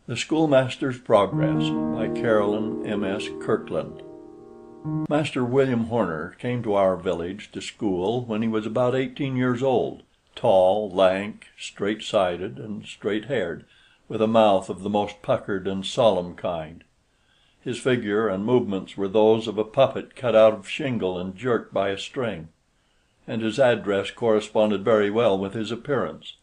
The Schoolmaster's Progress by Carolyn M.S. Kirkland. Master William Horner came to our village to school when he was about 18 years old, tall, lank, straight-sided, and straight-haired, with a mouth of the most puckered and solemn kind. His figure and movements were those of a puppet cut out of shingle and jerked by a string, and his address corresponded very well with his appearance.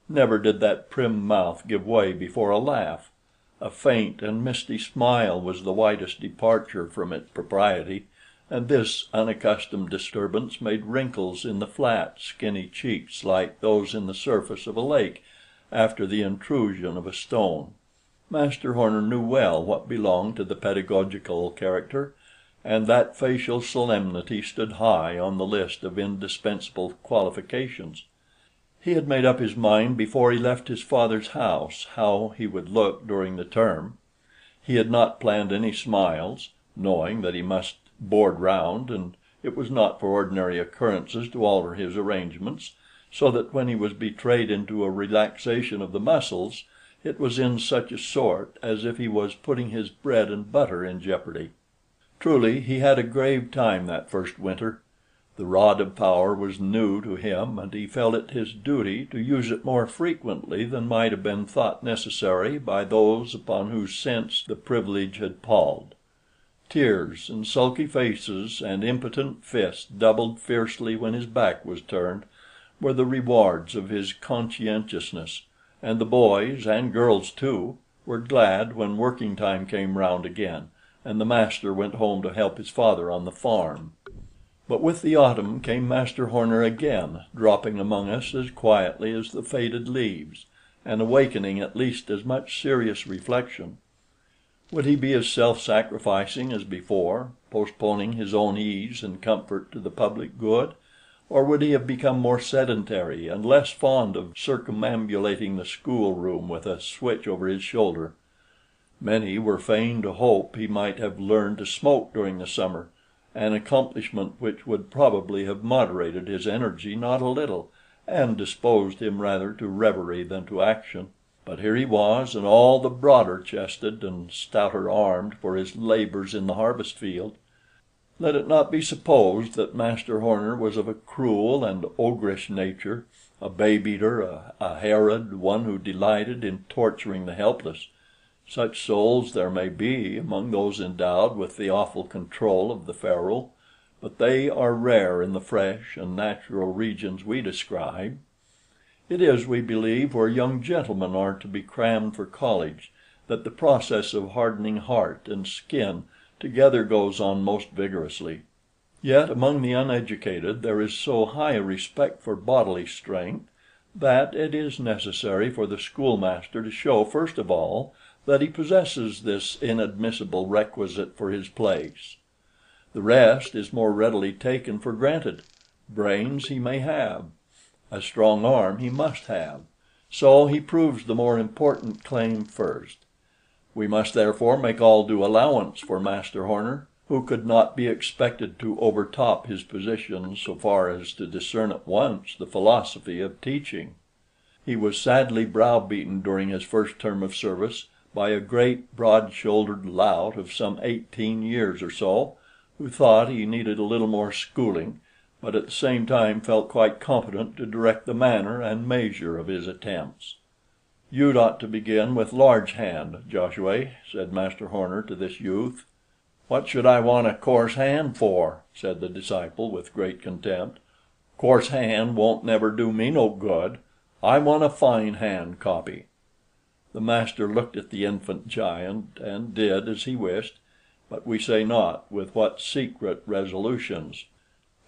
Never did that prim mouth give way before a laugh. A faint and misty smile was the widest departure from its propriety, and this unaccustomed disturbance made wrinkles in the flat, skinny cheeks like those in the surface of a lake after the intrusion of a stone. Master Horner knew well what belonged to the pedagogical character, and that facial solemnity stood high on the list of indispensable qualifications. He had made up his mind before he left his father's house how he would look during the term. He had not planned any smiles, knowing that he must board round, and it was not for ordinary occurrences to alter his arrangements, so that when he was betrayed into a relaxation of the muscles, it was in such a sort as if he was putting his bread and butter in jeopardy. Truly he had a grave time that first winter. The rod of power was new to him, and he felt it his duty to use it more frequently than might have been thought necessary by those upon whose sense the privilege had palled. Tears and sulky faces and impotent fists doubled fiercely when his back was turned were the rewards of his conscientiousness, and the boys, and girls too, were glad when working time came round again, and the master went home to help his father on the farm. But with the autumn came Master Horner again, dropping among us as quietly as the faded leaves, and awakening at least as much serious reflection. Would he be as self-sacrificing as before, postponing his own ease and comfort to the public good, or would he have become more sedentary and less fond of circumambulating the schoolroom with a switch over his shoulder? Many were fain to hope he might have learned to smoke during the summer, an accomplishment which would probably have moderated his energy not a little, and disposed him rather to reverie than to action. But here he was, and all the broader chested and stouter armed for his labors in the harvest field. Let it not be supposed that Master Horner was of a cruel and ogrish nature, a babe-eater, a Herod, one who delighted in torturing the helpless. Such souls there may be among those endowed with the awful control of the ferule, but they are rare in the fresh and natural regions we describe. It is, we believe, where young gentlemen are to be crammed for college, that the process of hardening heart and skin together goes on most vigorously. Yet among the uneducated there is so high a respect for bodily strength, that it is necessary for the schoolmaster to show first of all that he possesses this inadmissible requisite for his place. The rest is more readily taken for granted. Brains he may have, a strong arm he must have, so he proves the more important claim first. We must therefore make all due allowance for Master Horner, who could not be expected to overtop his position so far as to discern at once the philosophy of teaching. He was sadly browbeaten during his first term of service by a great broad-shouldered lout of some 18 years or so, who thought he needed a little more schooling, but at the same time felt quite competent to direct the manner and measure of his attempts. "You'd ought to begin with large hand, Joshua," said Master Horner to this youth. "What should I want a coarse hand for?" said the disciple with great contempt. "Coarse hand won't never do me no good. I want a fine hand copy." The master looked at the infant giant, and did as he wished, but we say not with what secret resolutions.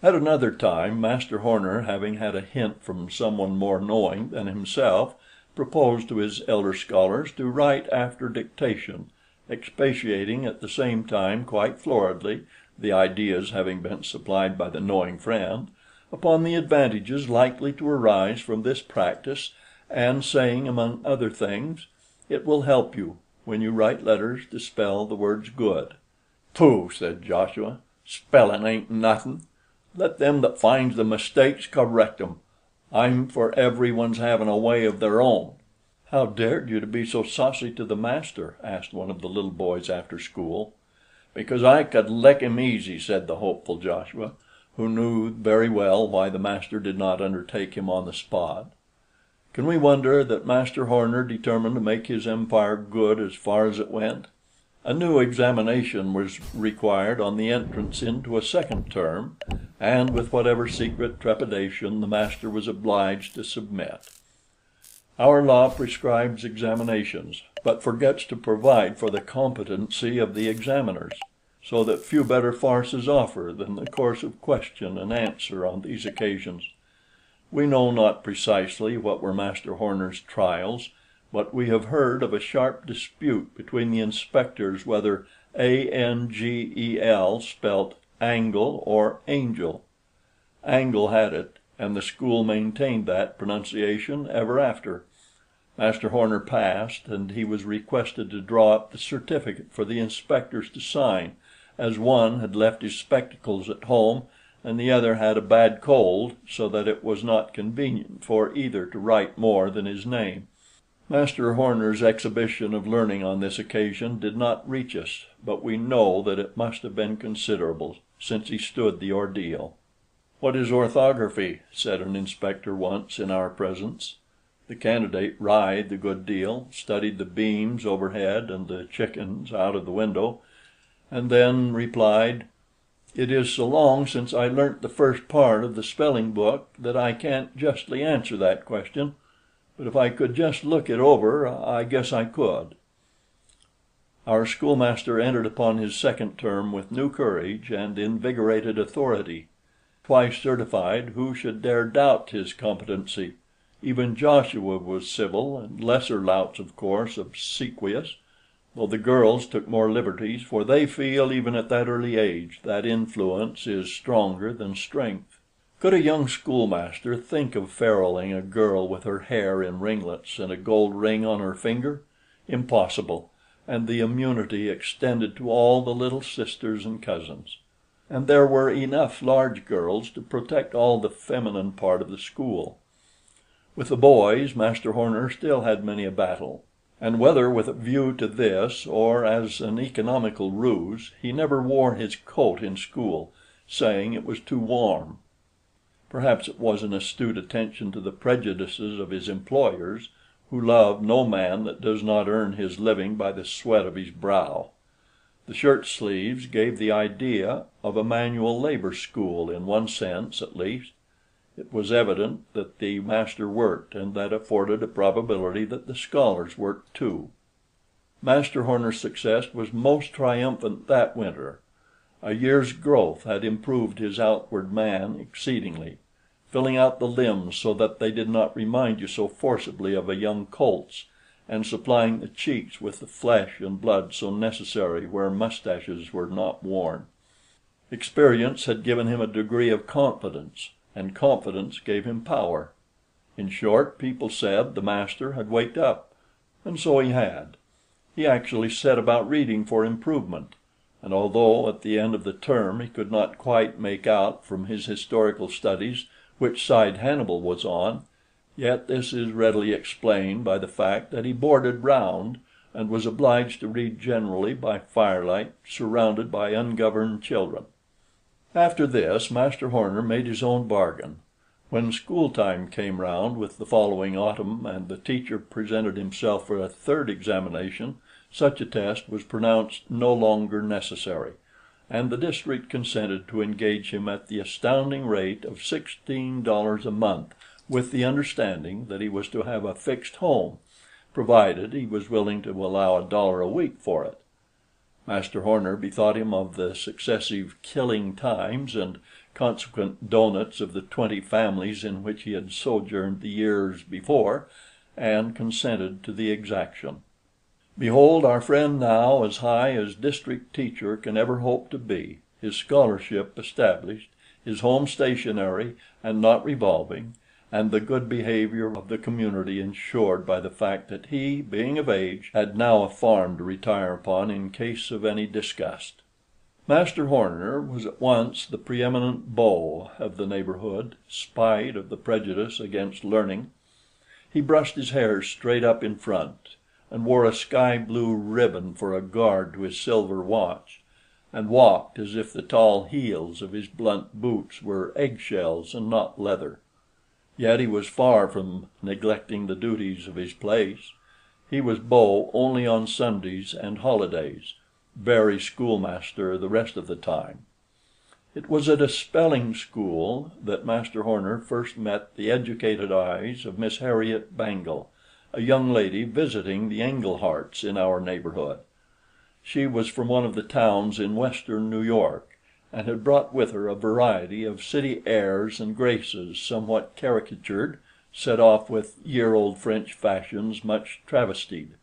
At another time, Master Horner, having had a hint from someone more knowing than himself, proposed to his elder scholars to write after dictation, expatiating at the same time quite floridly, the ideas having been supplied by the knowing friend, upon the advantages likely to arise from this practice, and saying, among other things, "It will help you, when you write letters, to spell the words good." "Pooh!" said Joshua. "Spellin' ain't nothin'. Let them that finds the mistakes correct 'em. I'm for every one's having a way of their own. "How dared you to be so saucy to the master?" asked one of the little boys after school. "Because I could lick him easy," said the hopeful Joshua, who knew very well why the master did not undertake him on the spot. Can we wonder that Master Horner determined to make his empire good as far as it went? A new examination was required on the entrance into a second term, and with whatever secret trepidation the master was obliged to submit. Our law prescribes examinations, but forgets to provide for the competency of the examiners, so that few better farces offer than the course of question and answer on these occasions. We know not precisely what were Master Horner's trials, but we have heard of a sharp dispute between the inspectors whether Angel spelt angle or angel. Angle had it, and the school maintained that pronunciation ever after. Master Horner passed, and he was requested to draw up the certificate for the inspectors to sign, as one had left his spectacles at home and the other had a bad cold, so that it was not convenient for either to write more than his name. Master Horner's exhibition of learning on this occasion did not reach us, but we know that it must have been considerable, since he stood the ordeal. "What is orthography?" said an inspector once in our presence. The candidate writhed a good deal, studied the beams overhead and the chickens out of the window, and then replied, "It is so long since I learnt the first part of the spelling book that I can't justly answer that question, but if I could just look it over, I guess I could." Our schoolmaster entered upon his second term with new courage and invigorated authority. Twice certified, who should dare doubt his competency? Even Joshua was civil, and lesser louts, of course, obsequious, though the girls took more liberties, for they feel, even at that early age, that influence is stronger than strength. Could a young schoolmaster think of feruling a girl with her hair in ringlets and a gold ring on her finger? Impossible, and the immunity extended to all the little sisters and cousins. And there were enough large girls to protect all the feminine part of the school. With the boys, Master Horner still had many a battle, and whether with a view to this or as an economical ruse, he never wore his coat in school, saying it was too warm. Perhaps it was an astute attention to the prejudices of his employers, who love no man that does not earn his living by the sweat of his brow. The shirt sleeves gave the idea of a manual labor school in one sense at least. It was evident that the master worked, and that afforded a probability that the scholars worked too. Master Horner's success was most triumphant that winter. A year's growth had improved his outward man exceedingly, filling out the limbs so that they did not remind you so forcibly of a young colt's, and supplying the cheeks with the flesh and blood so necessary where mustaches were not worn. Experience had given him a degree of confidence, and confidence gave him power. In short, people said the master had waked up, and so he had. He actually set about reading for improvement, and although at the end of the term he could not quite make out from his historical studies which side Hannibal was on, yet this is readily explained by the fact that he boarded round, and was obliged to read generally by firelight, surrounded by ungoverned children. After this, Master Horner made his own bargain. When school time came round with the following autumn, and the teacher presented himself for a third examination, such a test was pronounced no longer necessary, and the district consented to engage him at the astounding rate of $16 a month, with the understanding that he was to have a fixed home, provided he was willing to allow $1 a week for it. Master Horner bethought him of the successive killing times and consequent doughnuts of the 20 families in which he had sojourned the years before, and consented to the exaction. Behold our friend now as high as district teacher can ever hope to be, his scholarship established, his home stationary and not revolving, and the good behavior of the community ensured by the fact that he, being of age, had now a farm to retire upon in case of any disgust. Master Horner was at once the preeminent beau of the neighborhood, spite of the prejudice against learning. He brushed his hair straight up in front, and wore a sky-blue ribbon for a guard to his silver watch, and walked as if the tall heels of his blunt boots were eggshells and not leather. Yet he was far from neglecting the duties of his place. He was beau only on Sundays and holidays, very schoolmaster the rest of the time. It was at a spelling school that Master Horner first met the educated eyes of Miss Harriet Bangle, a young lady visiting the Engleharts in our neighborhood. She was from one of the towns in western New York, and had brought with her a variety of city airs and graces somewhat caricatured, set off with year-old French fashions much travestied.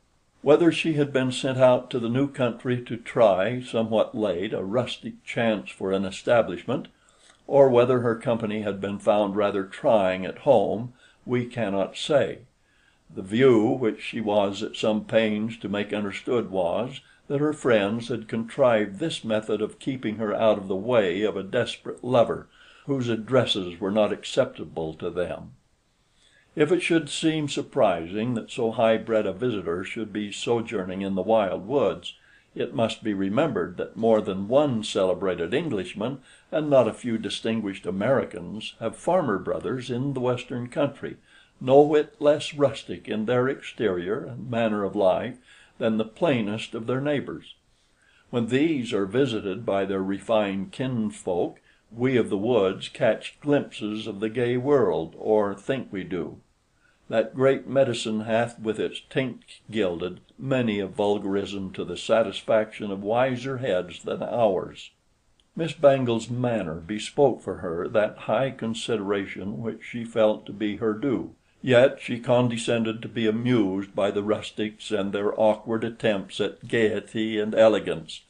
Whether she had been sent out to the new country to try, somewhat late, a rustic chance for an establishment, or whether her company had been found rather trying at home, we cannot say. The view which she was at some pains to make understood was, that her friends had contrived this method of keeping her out of the way of a desperate lover, whose addresses were not acceptable to them. If it should seem surprising that so high-bred a visitor should be sojourning in the wild woods, it must be remembered that more than one celebrated Englishman, and not a few distinguished Americans, have farmer brothers in the western country, no whit less rustic in their exterior and manner of life than the plainest of their neighbors. When these are visited by their refined kinsfolk, we of the woods catch glimpses of the gay world, or think we do. That great medicine hath with its tint gilded many a vulgarism to the satisfaction of wiser heads than ours. Miss Bangle's manner bespoke for her that high consideration which she felt to be her due, yet she condescended to be amused by the rustics and their awkward attempts at gaiety and elegance,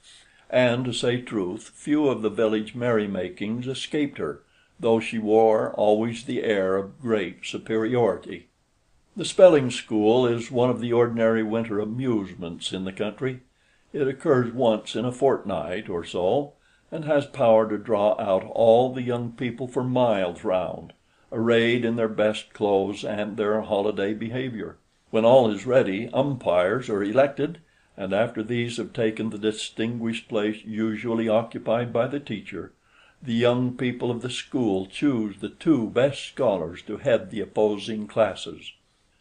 and, to say truth, few of the village merrymakings escaped her, though she wore always the air of great superiority. The spelling school is one of the ordinary winter amusements in the country. It occurs once in a fortnight or so, and has power to draw out all the young people for miles round, arrayed in their best clothes and their holiday behavior. When all is ready, umpires are elected, and after these have taken the distinguished place usually occupied by the teacher, the young people of the school choose the two best scholars to head the opposing classes.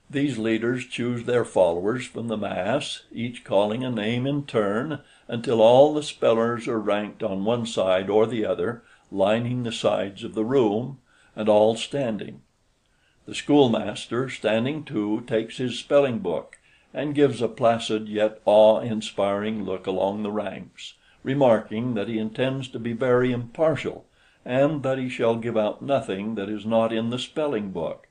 These leaders choose their followers from the mass, each calling a name in turn, until all the spellers are ranked on one side or the other, lining the sides of the room, and all standing. The schoolmaster, standing too, takes his spelling book, and gives a placid yet awe-inspiring look along the ranks, remarking that he intends to be very impartial, and that he shall give out nothing that is not in the spelling book.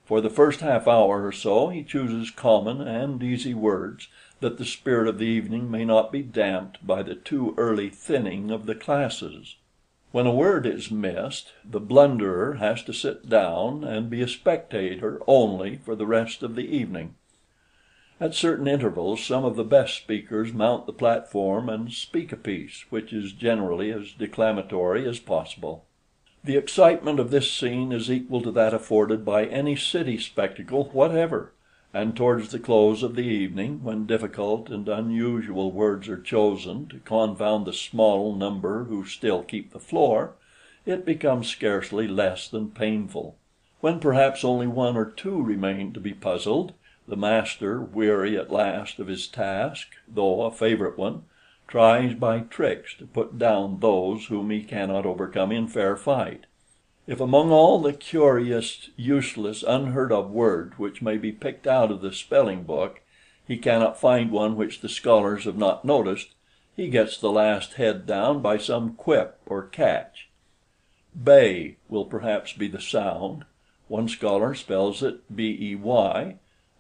For the first half hour or so he chooses common and easy words, that the spirit of the evening may not be damped by the too early thinning of the classes. When a word is missed, the blunderer has to sit down and be a spectator only for the rest of the evening. At certain intervals some of the best speakers mount the platform and speak a piece, which is generally as declamatory as possible. The excitement of this scene is equal to that afforded by any city spectacle whatever, and towards the close of the evening, when difficult and unusual words are chosen to confound the small number who still keep the floor, it becomes scarcely less than painful. When perhaps only one or two remain to be puzzled, the master, weary at last of his task, though a favorite one, tries by tricks to put down those whom he cannot overcome in fair fight. If among all the curious, useless, unheard of words which may be picked out of the spelling book, he cannot find one which the scholars have not noticed, he gets the last head down by some quip or catch. Bay will perhaps be the sound. One scholar spells it bey,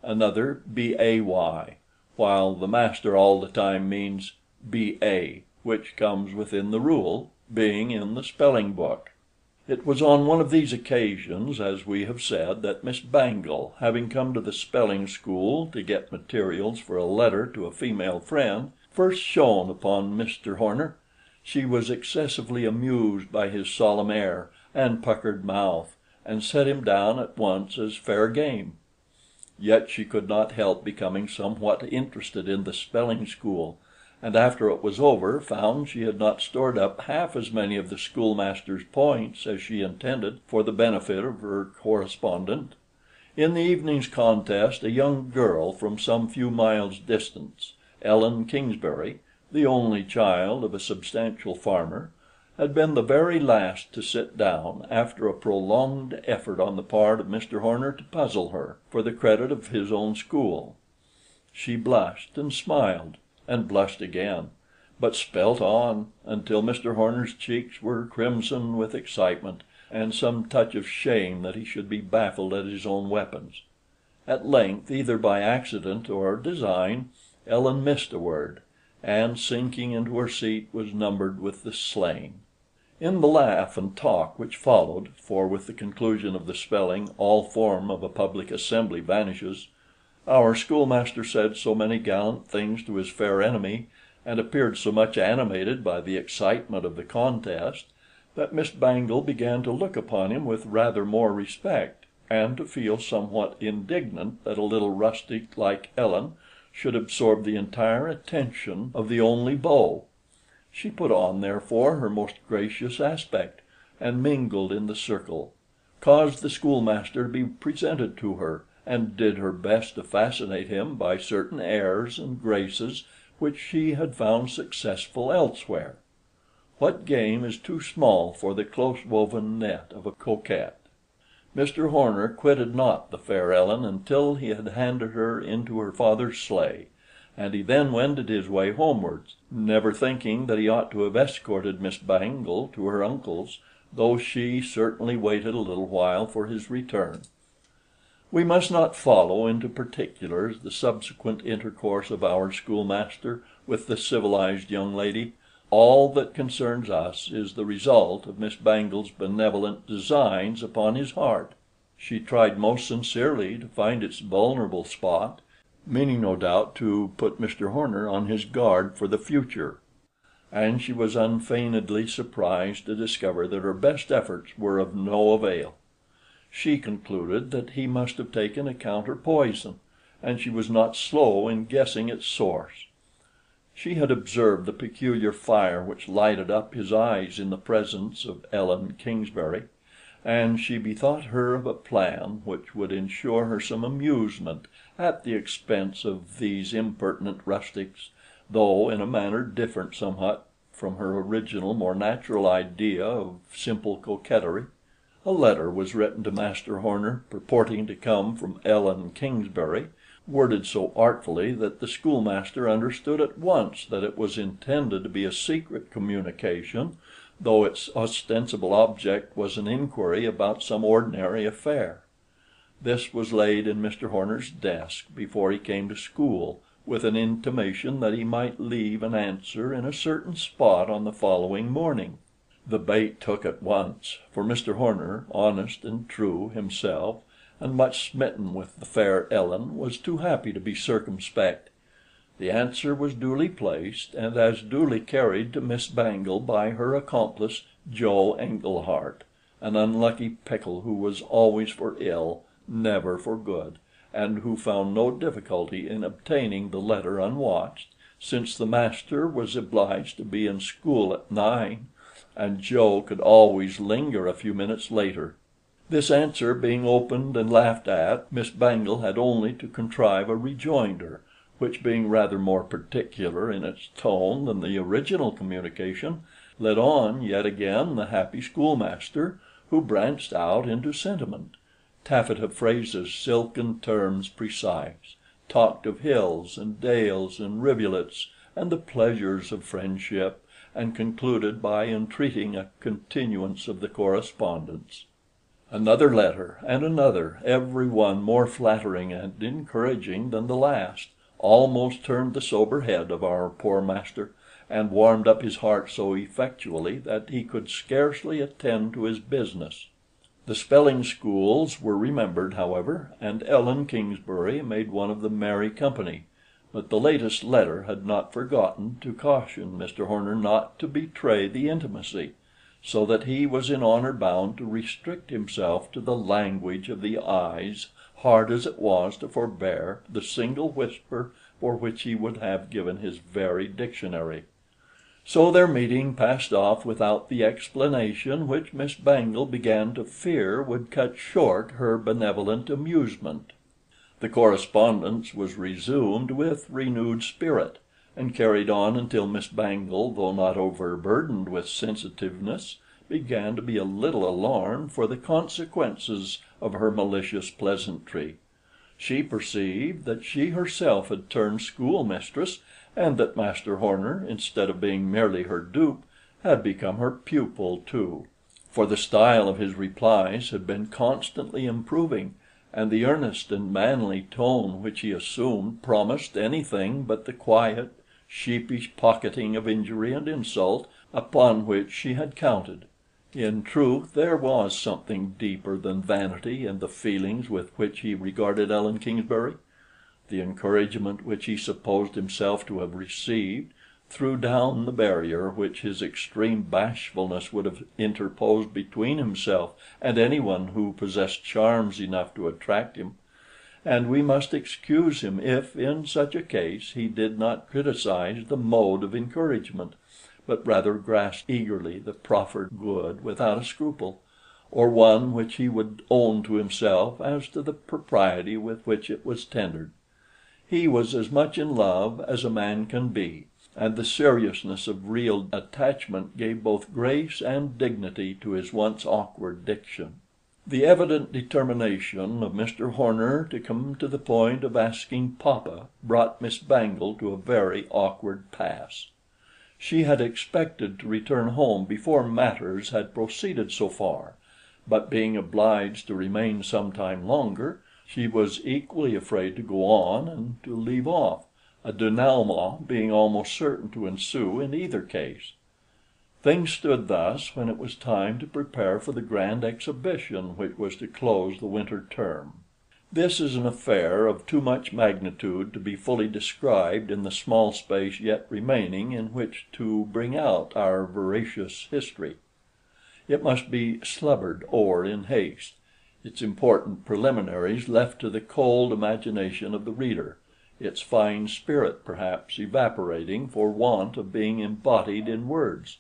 another bay, while the master all the time means ba, which comes within the rule, being in the spelling book. It was on one of these occasions, as we have said, that Miss Bangle, having come to the spelling school to get materials for a letter to a female friend, first shone upon Mr. Horner. She was excessively amused by his solemn air and puckered mouth, and set him down at once as fair game. Yet she could not help becoming somewhat interested in the spelling school, and after it was over found she had not stored up half as many of the schoolmaster's points as she intended for the benefit of her correspondent. In the evening's contest a young girl from some few miles' distance, Ellen Kingsbury, the only child of a substantial farmer, had been the very last to sit down, after a prolonged effort on the part of Mr. Horner to puzzle her, for the credit of his own school. She blushed and smiled, and blushed again, but spelt on, until Mr. Horner's cheeks were crimson with excitement, and some touch of shame that he should be baffled at his own weapons. At length, either by accident or design, Ellen missed a word, and sinking into her seat was numbered with the slain. In the laugh and talk which followed, for with the conclusion of the spelling all form of a public assembly vanishes, our schoolmaster said so many gallant things to his fair enemy, and appeared so much animated by the excitement of the contest, that Miss Bangle began to look upon him with rather more respect, and to feel somewhat indignant that a little rustic like Ellen should absorb the entire attention of the only beau. She put on, therefore, her most gracious aspect, and mingled in the circle, caused the schoolmaster to be presented to her, and did her best to fascinate him by certain airs and graces which she had found successful elsewhere. What game is too small for the close-woven net of a coquette? Mr. Horner quitted not the fair Ellen until he had handed her into her father's sleigh, and he then wended his way homewards, never thinking that he ought to have escorted Miss Bangle to her uncle's, though she certainly waited a little while for his return. We must not follow into particulars the subsequent intercourse of our schoolmaster with the civilized young lady. All that concerns us is the result of Miss Bangle's benevolent designs upon his heart. She tried most sincerely to find its vulnerable spot, meaning no doubt to put Mr. Horner on his guard for the future, and she was unfeignedly surprised to discover that her best efforts were of no avail. She concluded that he must have taken a counter poison, and she was not slow in guessing its source. She had observed the peculiar fire which lighted up his eyes in the presence of Ellen Kingsbury, and she bethought her of a plan which would ensure her some amusement at the expense of these impertinent rustics, though in a manner different somewhat from her original more natural idea of simple coquetry. A letter was written to Master Horner, purporting to come from Ellen Kingsbury, worded so artfully that the schoolmaster understood at once that it was intended to be a secret communication, though its ostensible object was an inquiry about some ordinary affair. This was laid in Mr. Horner's desk before he came to school, with an intimation that he might leave an answer in a certain spot on the following morning. The bait took at once, for Mr. Horner, honest and true himself, and much smitten with the fair Ellen, was too happy to be circumspect. The answer was duly placed, and as duly carried to Miss Bangle by her accomplice, Joe Englehart, an unlucky pickle who was always for ill, never for good, and who found no difficulty in obtaining the letter unwatched, since the master was obliged to be in school at 9, and Joe could always linger a few minutes later. This answer being opened and laughed at, Miss Bangle had only to contrive a rejoinder, which, being rather more particular in its tone than the original communication, led on yet again the happy schoolmaster, who branched out into sentiment, taffeta phrases, silken terms precise, talked of hills and dales and rivulets, and the pleasures of friendship, and concluded by entreating a continuance of the correspondence. Another letter, and another, every one more flattering and encouraging than the last, almost turned the sober head of our poor master, and warmed up his heart so effectually that he could scarcely attend to his business. The spelling schools were remembered, however, and Ellen Kingsbury made one of the merry company, but the latest letter had not forgotten to caution Mr. Horner not to betray the intimacy, so that he was in honor bound to restrict himself to the language of the eyes, hard as it was to forbear the single whisper for which he would have given his very dictionary. So their meeting passed off without the explanation which Miss Bangle began to fear would cut short her benevolent amusement. The correspondence was resumed with renewed spirit, and carried on until Miss Bangle, though not overburdened with sensitiveness, began to be a little alarmed for the consequences of her malicious pleasantry. She perceived that she herself had turned schoolmistress, and that Master Horner, instead of being merely her dupe, had become her pupil too; for the style of his replies had been constantly improving, and the earnest and manly tone which he assumed promised anything but the quiet, sheepish pocketing of injury and insult upon which she had counted. In truth, there was something deeper than vanity in the feelings with which he regarded Ellen Kingsbury. The encouragement which he supposed himself to have received threw down the barrier which his extreme bashfulness would have interposed between himself and anyone who possessed charms enough to attract him, and we must excuse him if, in such a case, he did not criticize the mode of encouragement, but rather grasped eagerly the proffered good without a scruple, or one which he would own to himself as to the propriety with which it was tendered. He was as much in love as a man can be, and the seriousness of real attachment gave both grace and dignity to his once awkward diction. The evident determination of Mr. Horner to come to the point of asking papa brought Miss Bangle to a very awkward pass. She had expected to return home before matters had proceeded so far, but being obliged to remain some time longer, she was equally afraid to go on and to leave off, a denouement being almost certain to ensue in either case. Things stood thus when it was time to prepare for the grand exhibition which was to close the winter term. This is an affair of too much magnitude to be fully described in the small space yet remaining in which to bring out our veracious history. It must be slubbered o'er in haste, its important preliminaries left to the cold imagination of the reader, its fine spirit perhaps evaporating for want of being embodied in words.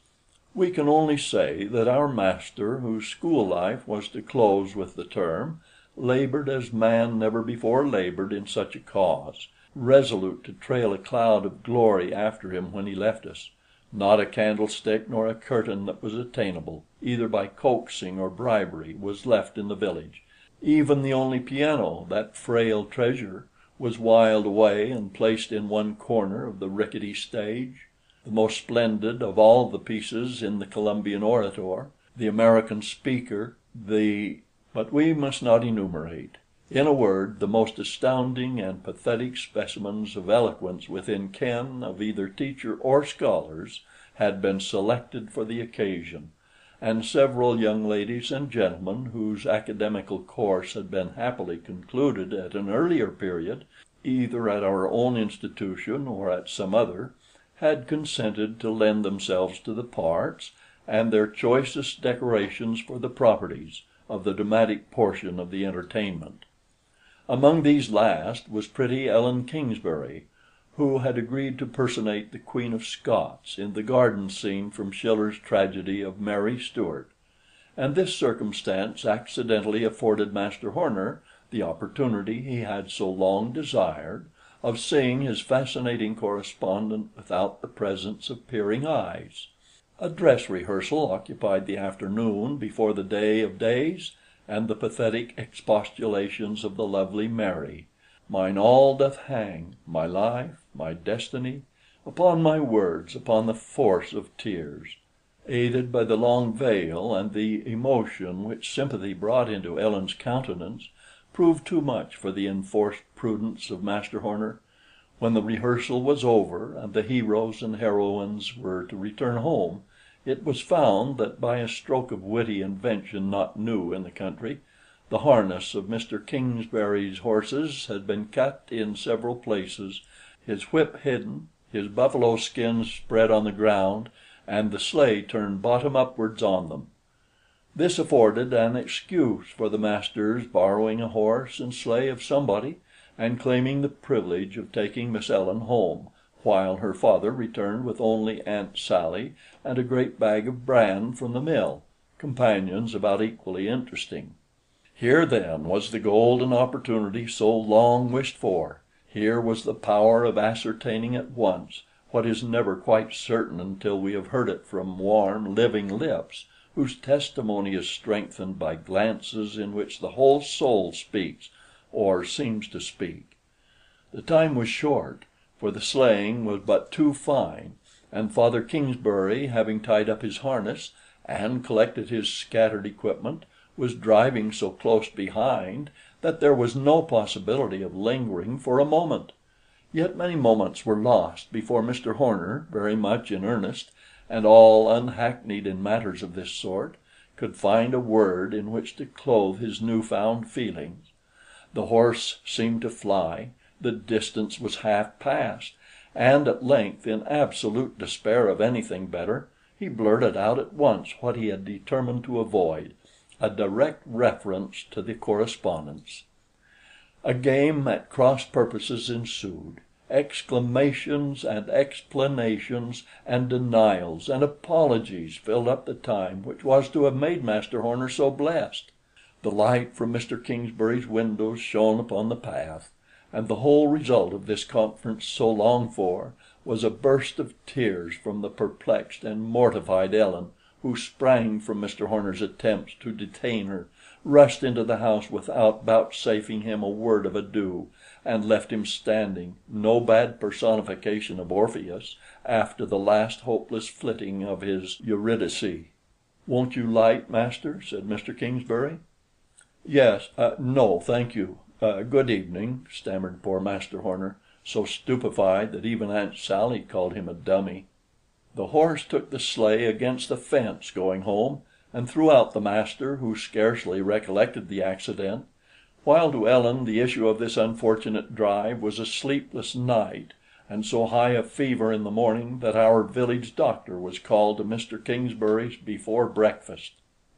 We can only say that our master, whose school life was to close with the term, labored as man never before labored in such a cause, resolute to trail a cloud of glory after him when he left us. Not a candlestick nor a curtain that was attainable, either by coaxing or bribery, was left in the village. Even the only piano, that frail treasure, was wiled away and placed in one corner of the rickety stage. The most splendid of all the pieces in the Columbian orator, the American speaker, but we must not enumerate. In a word, the most astounding and pathetic specimens of eloquence within ken of either teacher or scholars had been selected for the occasion, and several young ladies and gentlemen whose academical course had been happily concluded at an earlier period, either at our own institution or at some other, had consented to lend themselves to the parts, and their choicest decorations for the properties, of the dramatic portion of the entertainment. Among these last was pretty Ellen Kingsbury, who had agreed to personate the Queen of Scots in the garden scene from Schiller's tragedy of Mary Stuart, and this circumstance accidentally afforded Master Horner the opportunity he had so long desired of seeing his fascinating correspondent without the presence of peering eyes. A dress rehearsal occupied the afternoon before the day of days, and the pathetic expostulations of the lovely Mary, "Mine all doth hang, my life, my destiny, upon my words, upon the force of tears," aided by the long veil and the emotion which sympathy brought into Ellen's countenance, proved too much for the enforced prudence of Master Horner. When the rehearsal was over, and the heroes and heroines were to return home, it was found that by a stroke of witty invention not new in the country, the harness of Mr. Kingsbury's horses had been cut in several places, his whip hidden, his buffalo skins spread on the ground, and the sleigh turned bottom upwards on them. This afforded an excuse for the master's borrowing a horse and sleigh of somebody, and claiming the privilege of taking Miss Ellen home, while her father returned with only Aunt Sally and a great bag of bran from the mill, companions about equally interesting. Here, then, was the golden opportunity so long wished for. Here was the power of ascertaining at once what is never quite certain until we have heard it from warm, living lips, whose testimony is strengthened by glances in which the whole soul speaks, or seems to speak. The time was short, for the sleighing was but too fine, and Father Kingsbury, having tied up his harness and collected his scattered equipment, was driving so close behind that there was no possibility of lingering for a moment. Yet many moments were lost before Mr. Horner, very much in earnest, and all unhackneyed in matters of this sort, could find a word in which to clothe his new-found feelings. The horse seemed to fly, the distance was half passed, and at length, in absolute despair of anything better, he blurted out at once what he had determined to avoid, a direct reference to the correspondence. A game at cross purposes ensued. Exclamations and explanations and denials and apologies filled up the time which was to have made Master Horner so blessed. The light from Mr. Kingsbury's windows shone upon the path, and the whole result of this conference so longed for was a burst of tears from the perplexed and mortified Ellen, who sprang from Mr. Horner's attempts to detain her, rushed into the house without vouchsafing him a word of adieu, and left him standing, no bad personification of Orpheus, after the last hopeless flitting of his Eurydice. "Won't you light, master?" said Mr. Kingsbury. "Yes, no, thank you. Good evening," stammered poor Master Horner, so stupefied that even Aunt Sally called him a dummy. The horse took the sleigh against the fence going home, and threw out the master, who scarcely recollected the accident, while to Ellen the issue of this unfortunate drive was a sleepless night, and so high a fever in the morning that our village doctor was called to Mr. Kingsbury's before breakfast.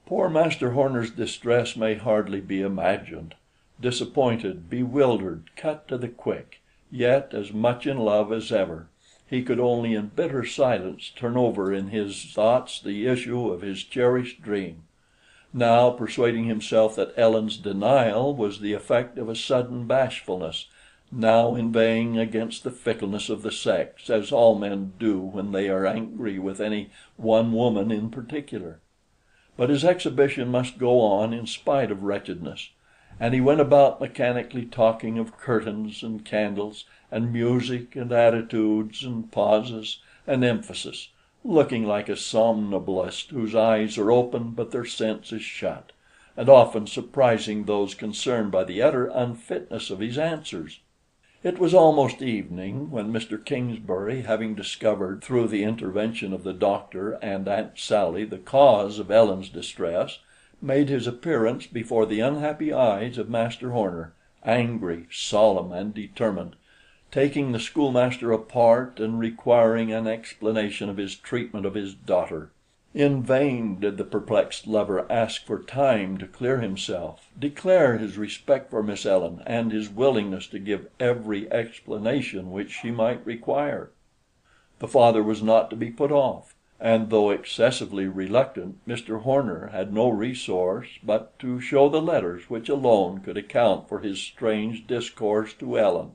Poor Master Horner's distress may hardly be imagined. Disappointed, bewildered, cut to the quick, yet as much in love as ever, he could only in bitter silence turn over in his thoughts the issue of his cherished dream. Now persuading himself that Ellen's denial was the effect of a sudden bashfulness, now inveighing against the fickleness of the sex, as all men do when they are angry with any one woman in particular. But his exhibition must go on in spite of wretchedness, and he went about mechanically talking of curtains and candles, and music and attitudes and pauses and emphasis, looking like a somnambulist whose eyes are open but their sense is shut, and often surprising those concerned by the utter unfitness of his answers. It was almost evening when Mr. Kingsbury, having discovered through the intervention of the doctor and Aunt Sally the cause of Ellen's distress, made his appearance before the unhappy eyes of Master Horner, angry, solemn, and determined, taking the schoolmaster apart and requiring an explanation of his treatment of his daughter. In vain did the perplexed lover ask for time to clear himself, declare his respect for Miss Ellen, and his willingness to give every explanation which she might require. The father was not to be put off, and though excessively reluctant, Mr. Horner had no resource but to show the letters which alone could account for his strange discourse to Ellen.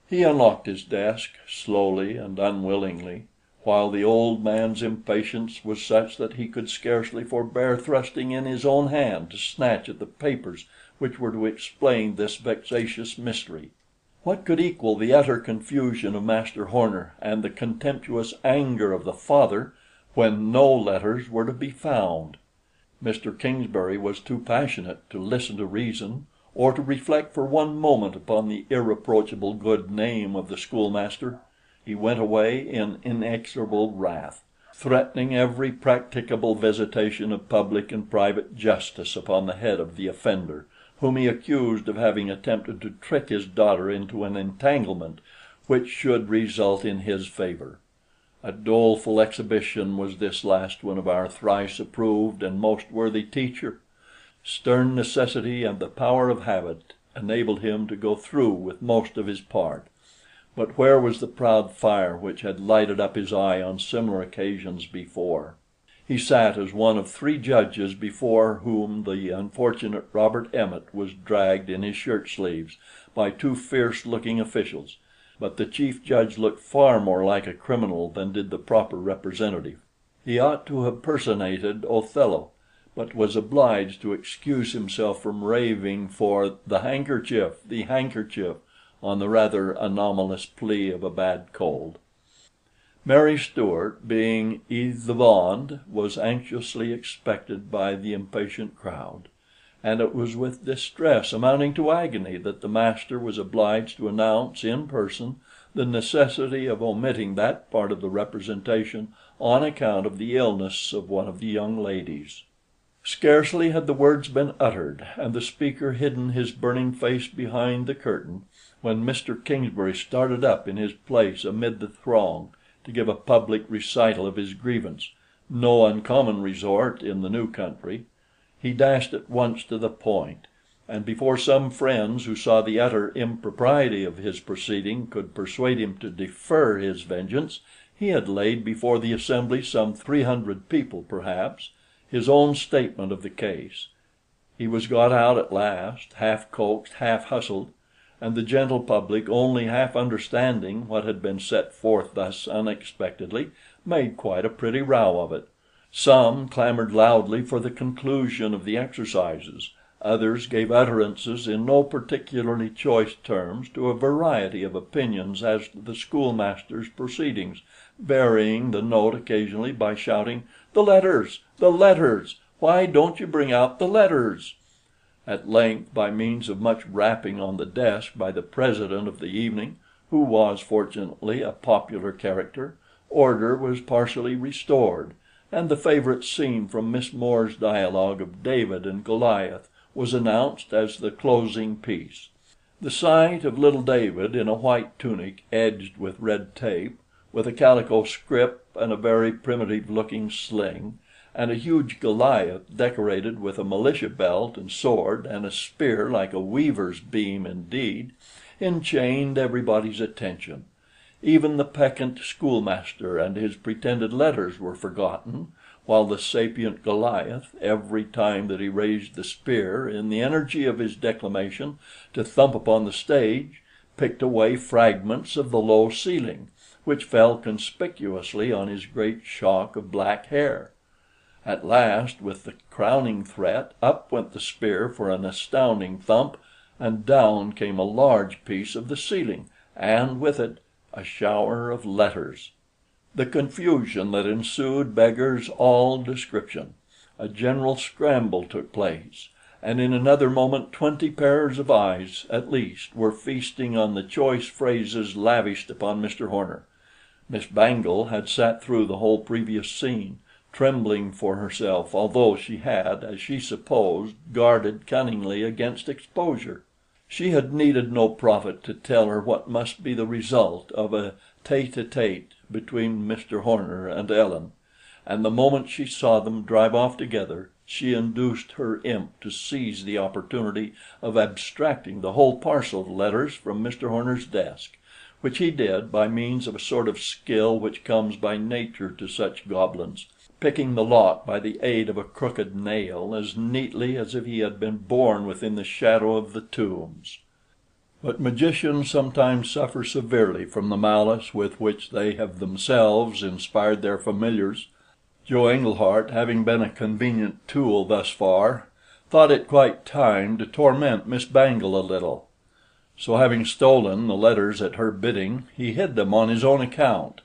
He unlocked his desk slowly and unwillingly, while the old man's impatience was such that he could scarcely forbear thrusting in his own hand to snatch at the papers which were to explain this vexatious mystery. What could equal the utter confusion of Master Horner and the contemptuous anger of the father, when no letters were to be found? Mr. Kingsbury was too passionate to listen to reason, or to reflect for one moment upon the irreproachable good name of the schoolmaster. He went away in inexorable wrath, threatening every practicable visitation of public and private justice upon the head of the offender, whom he accused of having attempted to trick his daughter into an entanglement which should result in his favor. A doleful exhibition was this last one of our thrice approved and most worthy teacher. Stern necessity and the power of habit enabled him to go through with most of his part, but where was the proud fire which had lighted up his eye on similar occasions before? He sat as one of three judges before whom the unfortunate Robert Emmet was dragged in his shirt sleeves by two fierce-looking officials, but the chief judge looked far more like a criminal than did the proper representative. He ought to have personated Othello, but was obliged to excuse himself from raving for the handkerchief, on the rather anomalous plea of a bad cold. Mary Stuart, being Edith the Bond, was anxiously expected by the impatient crowd, and it was with distress amounting to agony that the master was obliged to announce in person the necessity of omitting that part of the representation on account of the illness of one of the young ladies. Scarcely had the words been uttered, and the speaker hidden his burning face behind the curtain, when Mr. Kingsbury started up in his place amid the throng to give a public recital of his grievance, no uncommon resort in the new country. He dashed at once to the point, and before some friends who saw the utter impropriety of his proceeding could persuade him to defer his vengeance, he had laid before the assembly, some 300 people perhaps, his own statement of the case. He was got out at last, half coaxed, half hustled, and the gentle public, only half understanding what had been set forth thus unexpectedly, made quite a pretty row of it. Some clamored loudly for the conclusion of the exercises, others gave utterances in no particularly choice terms to a variety of opinions as to the schoolmaster's proceedings, varying the note occasionally by shouting, "The letters! The letters! Why don't you bring out the letters?" At length, by means of much rapping on the desk by the president of the evening, who was fortunately a popular character, order was partially restored, and the favorite scene from Miss Moore's dialogue of David and Goliath was announced as the closing piece. The sight of little David in a white tunic edged with red tape, with a calico scrip and a very primitive looking sling, and a huge Goliath decorated with a militia belt and sword and a spear like a weaver's beam indeed, enchained everybody's attention. Even the peccant schoolmaster and his pretended letters were forgotten, while the sapient Goliath, every time that he raised the spear in the energy of his declamation to thump upon the stage, picked away fragments of the low ceiling, which fell conspicuously on his great shock of black hair. At last, with the crowning threat, up went the spear for an astounding thump, and down came a large piece of the ceiling, and with it a shower of letters. The confusion that ensued beggars all description. A general scramble took place, and in another moment 20 pairs of eyes at least were feasting on the choice phrases lavished upon Mr. Horner. Miss Bangle had sat through the whole previous scene, trembling for herself, although she had, as she supposed, guarded cunningly against exposure. She had needed no prophet to tell her what must be the result of a tete-a-tete between Mr. Horner and Ellen, and the moment she saw them drive off together, she induced her imp to seize the opportunity of abstracting the whole parcel of letters from Mr. Horner's desk, which he did by means of a sort of skill which comes by nature to such goblins, picking the lot by the aid of a crooked nail as neatly as if he had been born within the shadow of the tombs. But magicians sometimes suffer severely from the malice with which they have themselves inspired their familiars. Joe Englehart, having been a convenient tool thus far, thought it quite time to torment Miss Bangle a little. So, having stolen the letters at her bidding, he hid them on his own account,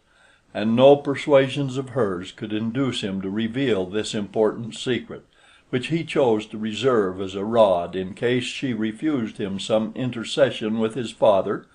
and no persuasions of hers could induce him to reveal this important secret, which he chose to reserve as a rod in case she refused him some intercession with his father,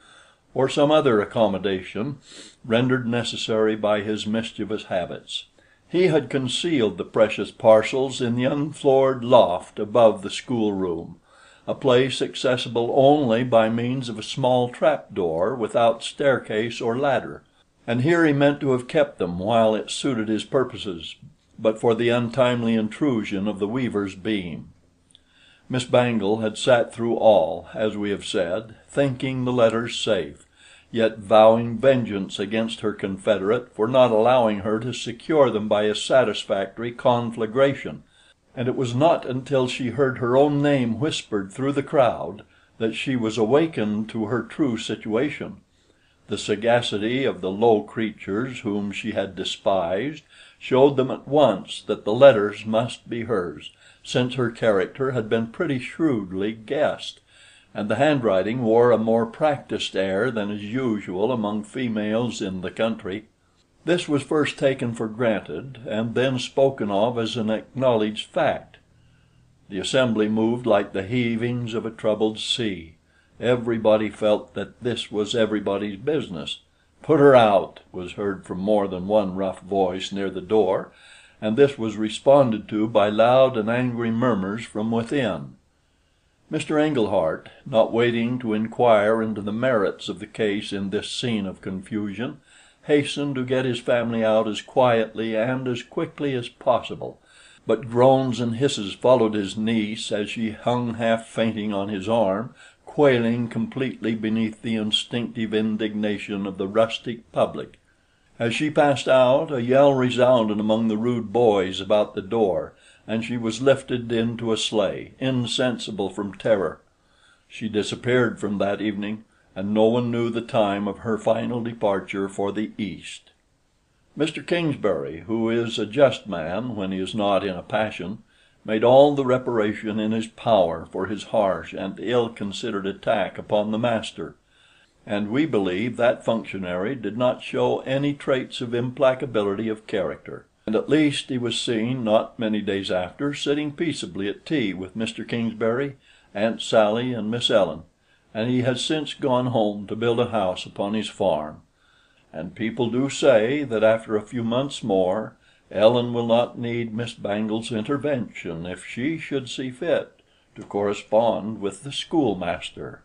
or some other accommodation rendered necessary by his mischievous habits. He had concealed the precious parcels in the unfloored loft above the schoolroom, a place accessible only by means of a small trap door without staircase or ladder. and here he meant to have kept them while it suited his purposes, but for the untimely intrusion of the weaver's beam. Miss Bangle had sat through all, as we have said, thinking the letters safe, yet vowing vengeance against her confederate for not allowing her to secure them by a satisfactory conflagration, and it was not until she heard her own name whispered through the crowd that she was awakened to her true situation. The sagacity of the low creatures whom she had despised showed them at once that the letters must be hers, since her character had been pretty shrewdly guessed, and the handwriting wore a more practised air than is usual among females in the country. This was first taken for granted, and then spoken of as an acknowledged fact. The assembly moved like the heavings of a troubled sea. Everybody felt that this was everybody's business. "Put her out," was heard from more than one rough voice near the door, and this was responded to by loud and angry murmurs from within. Mr. Englehart, not waiting to inquire into the merits of the case in this scene of confusion, hastened to get his family out as quietly and as quickly as possible, but groans and hisses followed his niece as she hung half fainting on his arm, quailing completely beneath the instinctive indignation of the rustic public. As she passed out, a yell resounded among the rude boys about the door, and she was lifted into a sleigh, insensible from terror. She disappeared from that evening, and no one knew the time of her final departure for the East. Mr. Kingsbury, who is a just man when he is not in a passion, made all the reparation in his power for his harsh and ill-considered attack upon the master, and we believe that functionary did not show any traits of implacability of character, and at least he was seen, not many days after, sitting peaceably at tea with Mr. Kingsbury, Aunt Sally, and Miss Ellen, and he has since gone home to build a house upon his farm, and people do say that after a few months more Ellen will not need Miss Bangle's intervention if she should see fit to correspond with the schoolmaster.